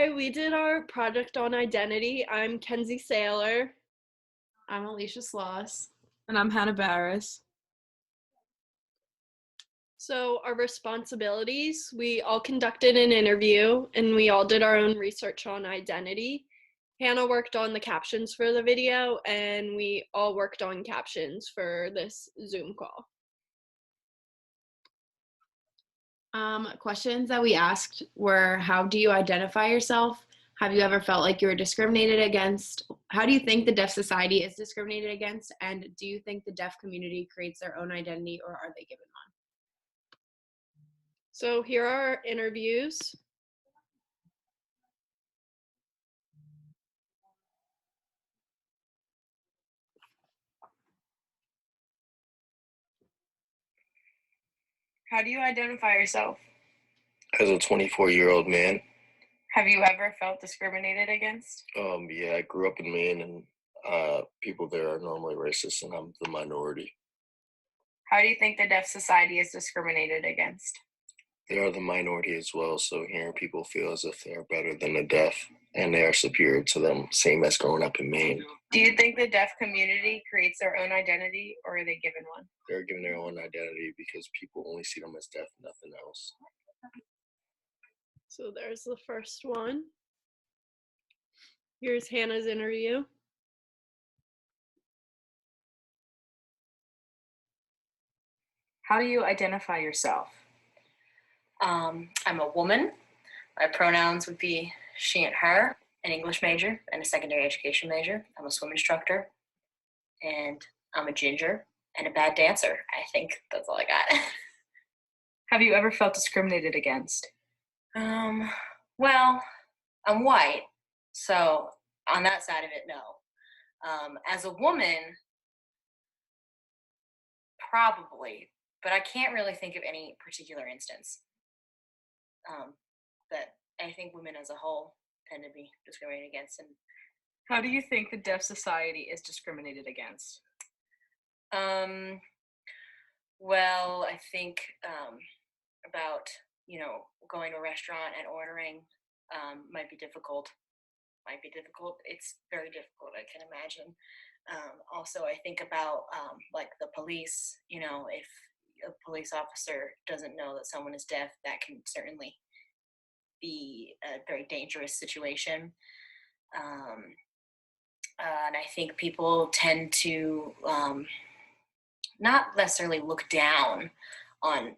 Today we did our project on identity. I'm Kenzie Saylor. I'm Alicia Sloss. And I'm Hannah Barris. So our responsibilities, we all conducted an interview and we all did our own research on identity. Hannah worked on the captions for the video and we all worked on captions for this Zoom call. Questions that we asked were, how do you identify yourself? Have you ever felt like you were discriminated against? How do you think the deaf society is discriminated against? And do you think the deaf community creates their own identity, or are they given one? So here are our interviews. How do you identify yourself? As a 24-year-old man. Have you ever felt discriminated against? Yeah, I grew up in Maine, and people there are normally racist, and I'm the minority. How do you think the deaf society is discriminated against? They are the minority as well, so hearing people feel as if they are better than the deaf, and they are superior to them, same as growing up in Maine. Do you think the deaf community creates their own identity, or are they given one? They're given their own identity because people only see them as deaf, nothing else. So there's the first one. Here's Hannah's interview. How do you identify yourself? I'm a woman. My pronouns would be she and her, an English major and a secondary education major. I'm a swim instructor, and I'm a ginger and a bad dancer. I think that's all I got. Have you ever felt discriminated against? Well, I'm white, so on that side of it, no. As a woman, probably, but I can't really think of any particular instance. But I think women as a whole tend to be discriminated against. And how do you think the deaf society is discriminated against? Well, I think about, going to a restaurant and ordering might be difficult. It's very difficult, I can imagine. Also, I think about like the police, if a police officer doesn't know that someone is deaf, that can certainly be a very dangerous situation. And I think people tend to not necessarily look down on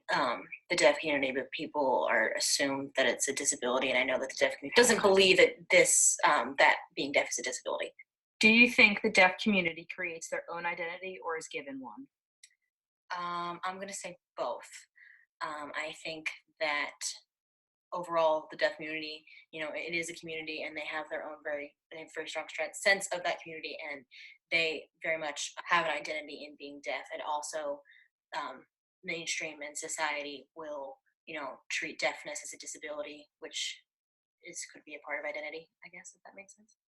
the deaf community, but people are assumed that it's a disability. And I know that the deaf community doesn't believe that that being deaf is a disability. Do you think the deaf community creates their own identity or is given one? I'm going to say both. I think that overall, the deaf community, it is a community, and they have their own very strong sense of that community, and they very much have an identity in being deaf. And also, mainstream and society will, treat deafness as a disability, which could be a part of identity, I guess, if that makes sense.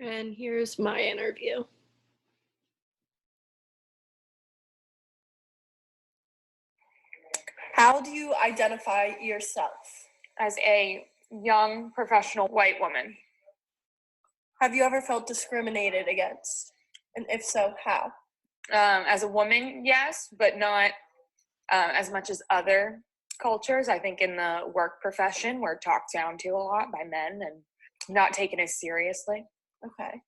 And here's my interview. How do you identify yourself? As a young professional white woman. Have you ever felt discriminated against? And if so, how? As a woman, yes, but not as much as other cultures. I think in the work profession, we're talked down to a lot by men and not taken as seriously. Okay.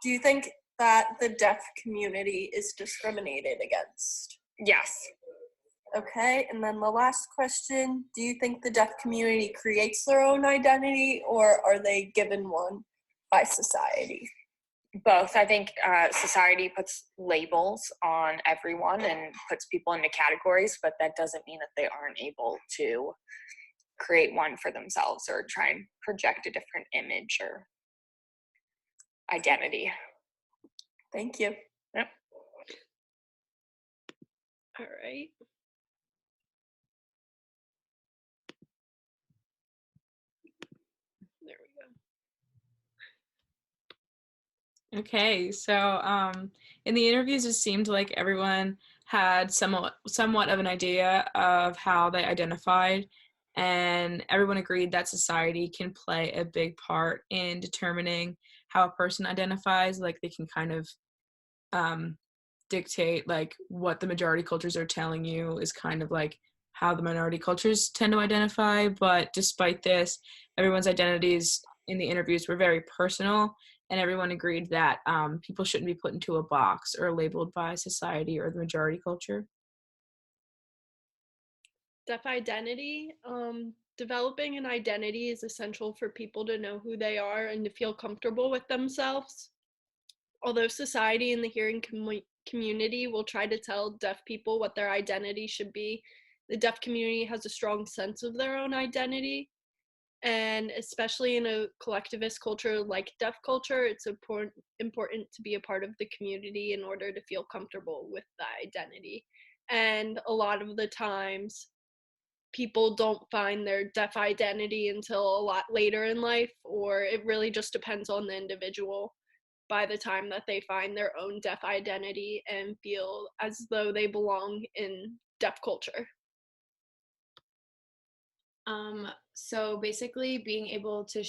Do you think that the deaf community is discriminated against? Yes. Okay, and then the last question, do you think the deaf community creates their own identity, or are they given one by society? Both. I think society puts labels on everyone and puts people into categories, but that doesn't mean that they aren't able to create one for themselves or try and project a different image or identity. Thank you. Yep. All right. There we go. Okay, so in the interviews, it seemed like everyone had somewhat of an idea of how they identified, and everyone agreed that society can play a big part in determining how a person identifies. Like they can kind of dictate like what the majority cultures are telling you is kind of like how the minority cultures tend to identify. But despite this, everyone's identities in the interviews were very personal, and everyone agreed that people shouldn't be put into a box or labeled by society or the majority culture. Deaf identity. Developing an identity is essential for people to know who they are and to feel comfortable with themselves. Although society and the hearing community will try to tell deaf people what their identity should be, the deaf community has a strong sense of their own identity. And especially in a collectivist culture like deaf culture, it's important to be a part of the community in order to feel comfortable with that identity. And a lot of the times, people don't find their deaf identity until a lot later in life, or it really just depends on the individual by the time that they find their own deaf identity and feel as though they belong in deaf culture. So basically, being able to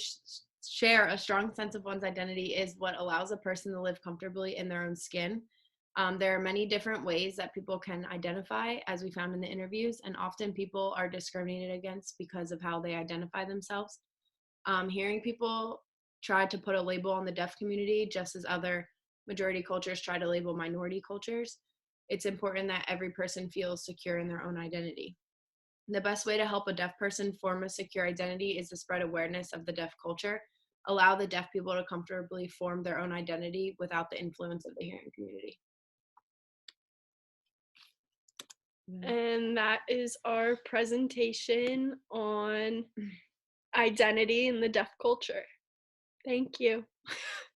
share a strong sense of one's identity is what allows a person to live comfortably in their own skin. There are many different ways that people can identify, as we found in the interviews, and often people are discriminated against because of how they identify themselves. Hearing people try to put a label on the deaf community, just as other majority cultures try to label minority cultures, it's important that every person feels secure in their own identity. The best way to help a deaf person form a secure identity is to spread awareness of the deaf culture, allow the deaf people to comfortably form their own identity without the influence of the hearing community. And that is our presentation on identity in the deaf culture. Thank you.